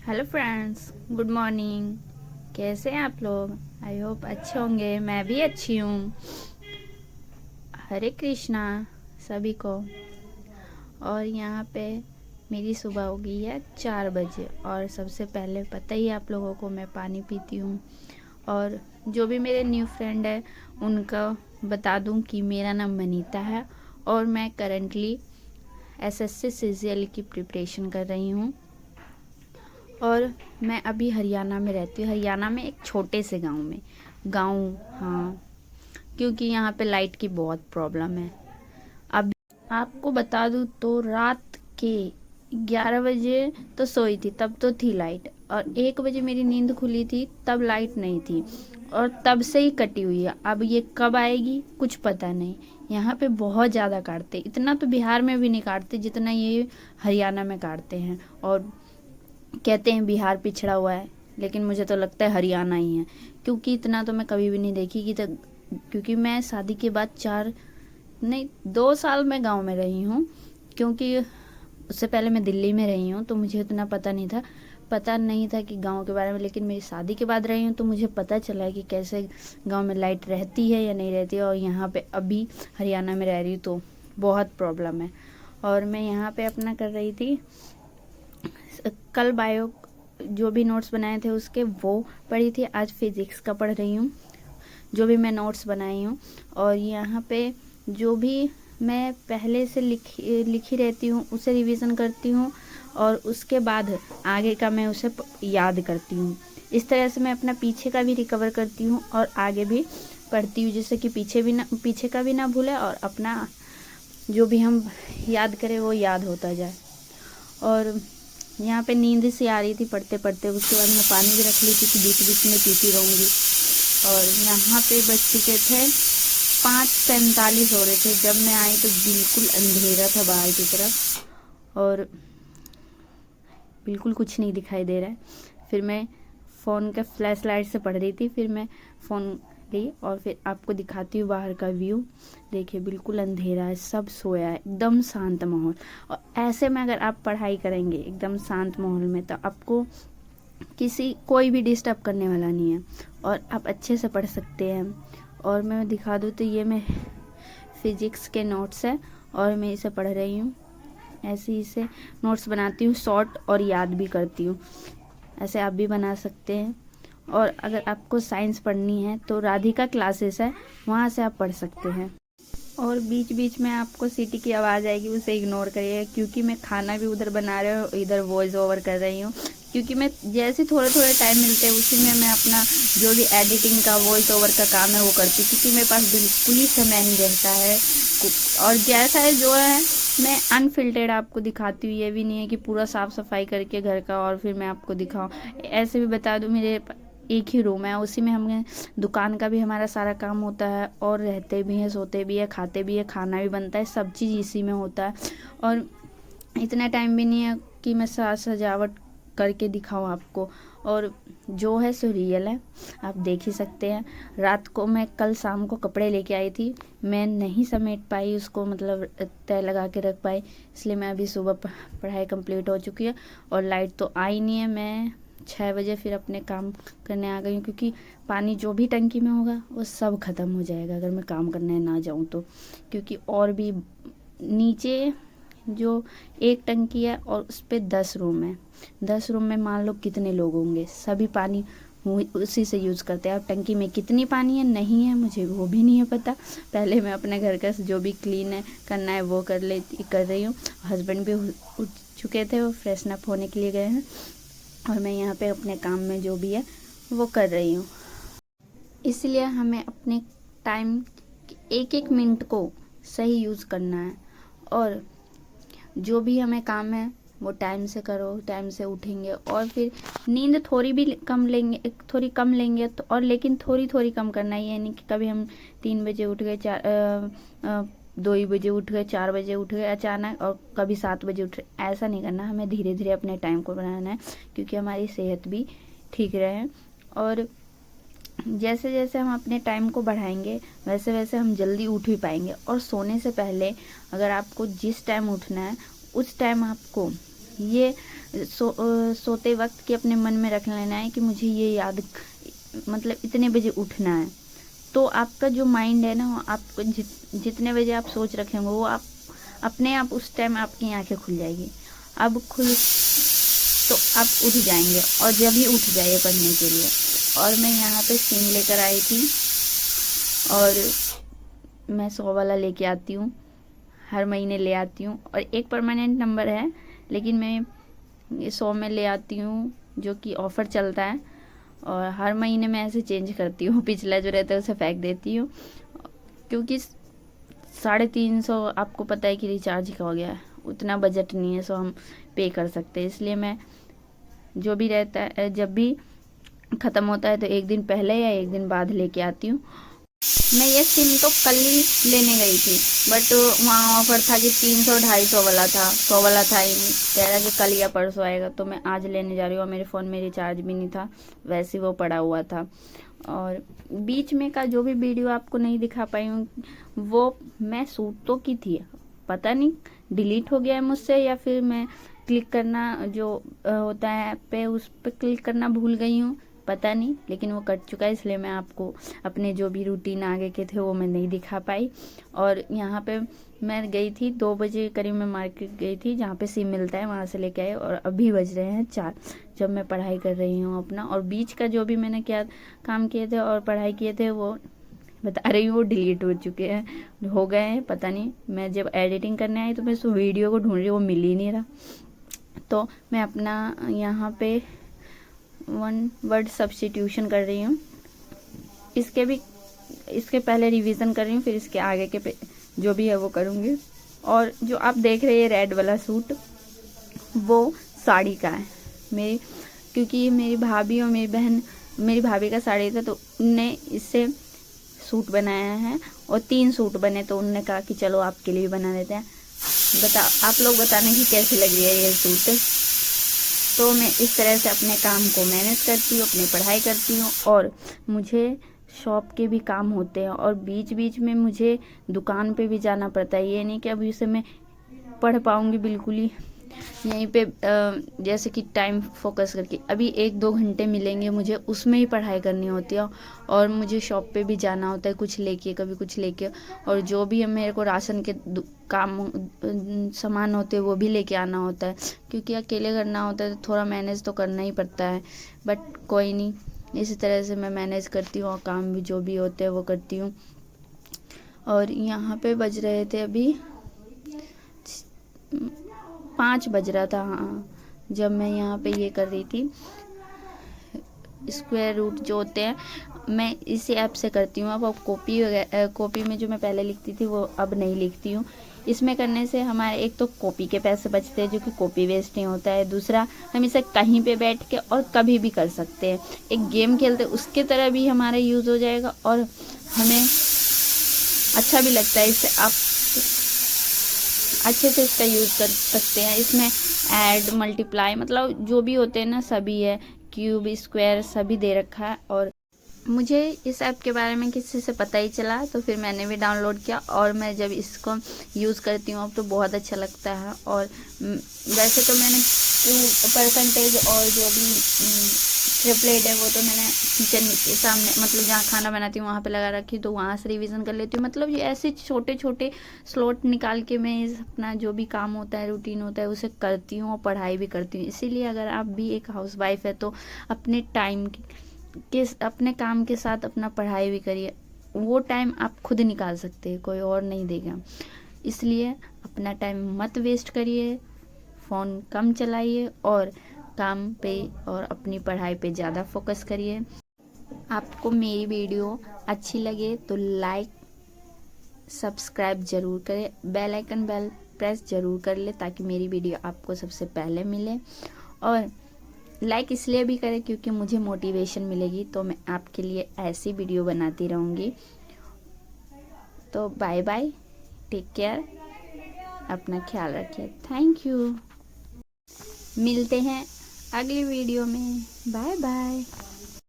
Hello friends, good morning. कैसे हैं आप लोग? आई होप अच्छे होंगे। मैं भी अच्छी हूँ। हरे कृष्णा सभी को। और यहाँ पे मेरी सुबह हो गई है 4 बजे। और सबसे पहले पता ही है आप लोगों को, मैं पानी पीती हूँ। और जो भी मेरे न्यू फ्रेंड है उनका बता दूँ कि मेरा नाम मनीता है और मैं करंटली एसएससी सीजीएल की प्रिपरेशन कर रही हूँ। और मैं अभी हरियाणा में रहती हूँ। हरियाणा में एक छोटे से गांव में। हाँ, क्योंकि यहाँ पे लाइट की बहुत प्रॉब्लम है। अब आपको बता दूँ तो रात के 11 बजे तो सोई थी, तब तो थी लाइट। और 1 बजे मेरी नींद खुली थी, तब लाइट नहीं थी। और तब से ही कटी हुई है। अब ये कब आएगी कुछ पता नहीं। यहाँ पे बहुत ज़्यादा काटते, इतना तो बिहार में भी नहीं काटते जितना ये हरियाणा में काटते हैं। और कहते हैं बिहार पिछड़ा हुआ है, लेकिन मुझे तो लगता है हरियाणा ही है, क्योंकि इतना तो मैं कभी भी नहीं देखी कि क्योंकि मैं शादी के बाद 2 साल मैं गांव में रही हूँ। क्योंकि उससे पहले मैं दिल्ली में रही हूँ, तो मुझे इतना पता नहीं था कि गांव के बारे में। लेकिन मेरी शादी के बाद रही हूँ तो मुझे पता चला है कि कैसे गांव में लाइट रहती है या नहीं रहती है। और यहाँ पे अभी हरियाणा में रह रही हूँ तो बहुत प्रॉब्लम है। और मैं यहाँ पे अपना कर रही थी, कल बायो जो भी नोट्स बनाए थे उसके वो पढ़ी थी। आज फिजिक्स का पढ़ रही हूँ, जो भी मैं नोट्स बनाई हूँ। और यहाँ पे जो भी मैं पहले से लिखी रहती हूँ उसे रिवीजन करती हूँ। और उसके बाद आगे का मैं उसे याद करती हूँ। इस तरह से मैं अपना पीछे का भी रिकवर करती हूँ और आगे भी पढ़ती हूँ, जिससे कि पीछे का भी ना भूले और अपना जो भी हम याद करें वो याद होता जाए। और यहाँ पे नींद सी आ रही थी पढ़ते पढ़ते। उसके बाद मैं पानी भी रख ली थी कि बीच बीच में पीती रहूँगी। और यहाँ पे बज चुके थे 5:45 हो रहे थे जब मैं आई, तो बिल्कुल अंधेरा था बाहर की तरफ और बिल्कुल कुछ नहीं दिखाई दे रहा है। फिर मैं फ़ोन के फ्लैश लाइट से पढ़ रही थी। फिर मैं फ़ोन ली और फिर आपको दिखाती हूँ बाहर का व्यू। देखिए बिल्कुल अंधेरा है, सब सोया है, एकदम शांत माहौल। और ऐसे में अगर आप पढ़ाई करेंगे एकदम शांत माहौल में, तो आपको कोई भी डिस्टर्ब करने वाला नहीं है और आप अच्छे से पढ़ सकते हैं। और मैं दिखा दूँ तो ये मैं फिजिक्स के नोट्स है और मैं इसे पढ़ रही हूँ। ऐसे ही इसे नोट्स बनाती हूँ शॉर्ट और याद भी करती हूँ। ऐसे आप भी बना सकते हैं। और अगर आपको साइंस पढ़नी है तो राधिका क्लासेस है, वहाँ से आप पढ़ सकते हैं। और बीच बीच में आपको सीटी की आवाज़ आएगी, उसे इग्नोर करिए, क्योंकि मैं खाना भी उधर बना रही हूँ, इधर वॉइस ओवर कर रही हूँ। क्योंकि मैं जैसे थोड़े थोड़े टाइम मिलते हैं उसी में मैं अपना जो भी एडिटिंग का वॉइस ओवर का काम है वो करती हूँ, क्योंकि मेरे पास बिल्कुल ही समय नहीं रहता है। और जैसा है जो है मैं अनफिल्टर्ड आपको दिखाती हूँ। ये भी नहीं है कि पूरा साफ़ सफाई करके घर का और फिर मैं आपको दिखाऊँ। ऐसे भी बता दूँ, मेरे एक ही रूम है, उसी में हमें दुकान का भी हमारा सारा काम होता है और रहते भी हैं, सोते भी है, खाते भी है, खाना भी बनता है, सब चीज़ इसी में होता है। और इतना टाइम भी नहीं है कि मैं सजावट करके दिखाऊं आपको। और जो है सो रियल है, आप देख ही सकते हैं। रात को मैं कल शाम को कपड़े लेके आई थी, मैं नहीं समेट पाई उसको, मतलब तय लगा के रख पाई, इसलिए मैं अभी सुबह पढ़ाई कंप्लीट हो चुकी है। और लाइट तो आई नहीं है। मैं 6 बजे फिर अपने काम करने आ गई हूँ, क्योंकि पानी जो भी टंकी में होगा वो सब ख़त्म हो जाएगा अगर मैं काम करने ना जाऊँ तो। क्योंकि और भी नीचे जो एक टंकी है और उस पर 10 रूम है। 10 रूम में मान लो कितने लोग होंगे, सभी पानी उसी से यूज़ करते हैं। अब टंकी में कितनी पानी है नहीं है मुझे वो भी नहीं है पता। पहले मैं अपने घर का जो भी क्लीन है करना है वो कर रही हूँ। हस्बैंड भी उठ चुके थे, वो फ्रेशन अप होने के लिए गए हैं और मैं यहाँ पे अपने काम में जो भी है वो कर रही हूँ। इसलिए हमें अपने टाइम एक एक मिनट को सही यूज़ करना है। और जो भी हमें काम है वो टाइम से करो, टाइम से उठेंगे। और फिर नींद थोड़ी कम लेंगे तो, और लेकिन थोड़ी थोड़ी कम करना है। ये नहीं कि कभी हम 3 बजे उठ गए, 2 ही बजे उठ गए, 4 बजे उठ गए अचानक, और कभी 7 बजे उठ रहे, ऐसा नहीं करना। हमें धीरे धीरे अपने टाइम को बनाना है, क्योंकि हमारी सेहत भी ठीक रहे। और जैसे जैसे हम अपने टाइम को बढ़ाएंगे वैसे वैसे हम जल्दी उठ भी पाएंगे। और सोने से पहले अगर आपको जिस टाइम उठना है उस टाइम आपको ये सोते वक्त कि अपने मन में रख लेना है कि मुझे ये याद, मतलब इतने बजे उठना है। तो आपका जो माइंड है ना, आपको जितने बजे आप सोच रखेंगे वो आप अपने आप उस टाइम आपकी आंखें खुल जाएगी। अब खुल तो आप उठ जाएंगे, और जब ही उठ जाइए पढ़ने के लिए। और मैं यहाँ पे सिम लेकर आई थी, और मैं 100 वाला लेके आती हूँ, हर महीने ले आती हूँ। और एक परमानेंट नंबर है, लेकिन मैं 100 में ले आती हूँ, जो कि ऑफ़र चलता है। और हर महीने मैं ऐसे चेंज करती हूँ, पिछला जो रहता है उसे फेंक देती हूँ, क्योंकि 350 आपको पता है कि रिचार्ज का हो गया है, उतना बजट नहीं है सो हम पे कर सकते हैं। इसलिए मैं जो भी रहता है, जब भी ख़त्म होता है तो एक दिन पहले या एक दिन बाद लेके आती हूँ। मैं ये सिम तो कल ही लेने गई थी, बट वहाँ ऑफर था कि 300-250 वाला था, 100 वाला था ही नहीं। कह रहा कि कल या परसों आएगा, तो मैं आज लेने जा रही हूँ। और मेरे फ़ोन में रिचार्ज भी नहीं था, वैसे वो पड़ा हुआ था। और बीच में का जो भी वीडियो आपको नहीं दिखा पाई हूँ, वो मैं शूट तो की थी, पता नहीं डिलीट हो गया है मुझसे, या फिर मैं क्लिक करना जो होता है ऐप पे, उस पर क्लिक करना भूल गई हूँ, पता नहीं। लेकिन वो कट चुका है, इसलिए मैं आपको अपने जो भी रूटीन आगे के थे वो मैं नहीं दिखा पाई। और यहाँ पे मैं गई थी 2 बजे करीब, मैं मार्केट गई थी जहाँ पे सिम मिलता है, वहाँ से लेके आए। और अभी बज रहे हैं 4, जब मैं पढ़ाई कर रही हूँ अपना। और बीच का जो भी मैंने क्या काम किए थे और पढ़ाई किए थे वो बता रही हूँ, वो डिलीट हो चुके हैं, हो गए हैं, पता नहीं। मैं जब एडिटिंग करने आई तो मैं उस वीडियो को ढूंढ रही हूँ, वो मिल ही नहीं रहा। तो मैं अपना यहाँ पे 1 वर्ड सब्स्टिट्यूशन कर रही हूँ। इसके पहले रिवीजन कर रही हूँ, फिर इसके आगे के जो भी है वो करूँगी। और जो आप देख रहे हैं रेड वाला सूट, वो साड़ी का है मेरी, क्योंकि मेरी भाभी और मेरी भाभी का साड़ी था, तो उनने इससे सूट बनाया है। और 3 सूट बने, तो उनने कहा कि चलो आपके लिए भी बना देते हैं। आप लोग बताने की कैसी लग रही है ये सूट। तो मैं इस तरह से अपने काम को मैनेज करती हूँ, अपनी पढ़ाई करती हूँ। और मुझे शॉप के भी काम होते हैं, और बीच बीच में मुझे दुकान पे भी जाना पड़ता है। ये नहीं कि अभी से मैं पढ़ पाऊँगी बिल्कुल ही यहीं पे, जैसे कि टाइम फोकस करके। अभी 1-2 घंटे मिलेंगे मुझे, उसमें ही पढ़ाई करनी होती है। और मुझे शॉप पे भी जाना होता है, कुछ लेके, कभी कुछ लेके। और जो भी मेरे को राशन के काम सामान होते हैं वो भी लेके आना होता है, क्योंकि अकेले करना होता है तो थोड़ा मैनेज तो करना ही पड़ता है। बट कोई नहीं, इसी तरह से मैं मैनेज करती हूँ, और काम भी जो भी होते हैं वो करती हूँ। और यहाँ पे बज रहे थे अभी 5 बज रहा था, हाँ, जब मैं यहाँ पे ये कर रही थी। स्क्वायर रूट जो होते हैं मैं इसी ऐप से करती हूँ। अब कॉपी में जो मैं पहले लिखती थी वो अब नहीं लिखती हूँ। इसमें करने से हमारे एक तो कॉपी के पैसे बचते हैं, जो कि कॉपी वेस्ट नहीं होता है। दूसरा, हम इसे कहीं पे बैठ के और कभी भी कर सकते हैं। एक गेम खेलते उसके तरह भी हमारा यूज़ हो जाएगा, और हमें अच्छा भी लगता है। इससे आप अच्छे से इसका यूज़ कर सकते हैं। इसमें ऐड, मल्टीप्लाई, मतलब जो भी होते हैं ना सभी है, क्यूब, स्क्वायर सभी दे रखा है। और मुझे इस ऐप के बारे में किसी से पता ही चला, तो फिर मैंने भी डाउनलोड किया। और मैं जब इसको यूज़ करती हूँ अब तो बहुत अच्छा लगता है। और वैसे तो मैंने परसेंटेज और जो भी ट्रिपलेट है वो तो मैंने किचन के सामने, मतलब जहाँ खाना बनाती हूँ वहाँ पे लगा रखी, तो वहाँ से रिवीजन कर लेती हूँ। मतलब ये ऐसे छोटे छोटे स्लॉट निकाल के मैं अपना जो भी काम होता है, रूटीन होता है, उसे करती हूँ और पढ़ाई भी करती हूँ। इसीलिए अगर आप भी एक हाउसवाइफ है तो अपने टाइम के अपने काम के साथ अपना पढ़ाई भी करिए। वो टाइम आप खुद निकाल सकते हैं, कोई और नहीं देगा। इसलिए अपना टाइम मत वेस्ट करिए, फ़ोन कम चलाइए, और काम पे और अपनी पढ़ाई पे ज़्यादा फोकस करिए। आपको मेरी वीडियो अच्छी लगे तो लाइक, सब्सक्राइब ज़रूर करें, बेल आइकन प्रेस ज़रूर कर ले, ताकि मेरी वीडियो आपको सबसे पहले मिले। और लाइक इसलिए भी करें क्योंकि मुझे मोटिवेशन मिलेगी, तो मैं आपके लिए ऐसी वीडियो बनाती रहूँगी। तो बाय बाय, टेक केयर, अपना ख्याल रखिए। Thank you. मिलते हैं अगली वीडियो में। Bye bye.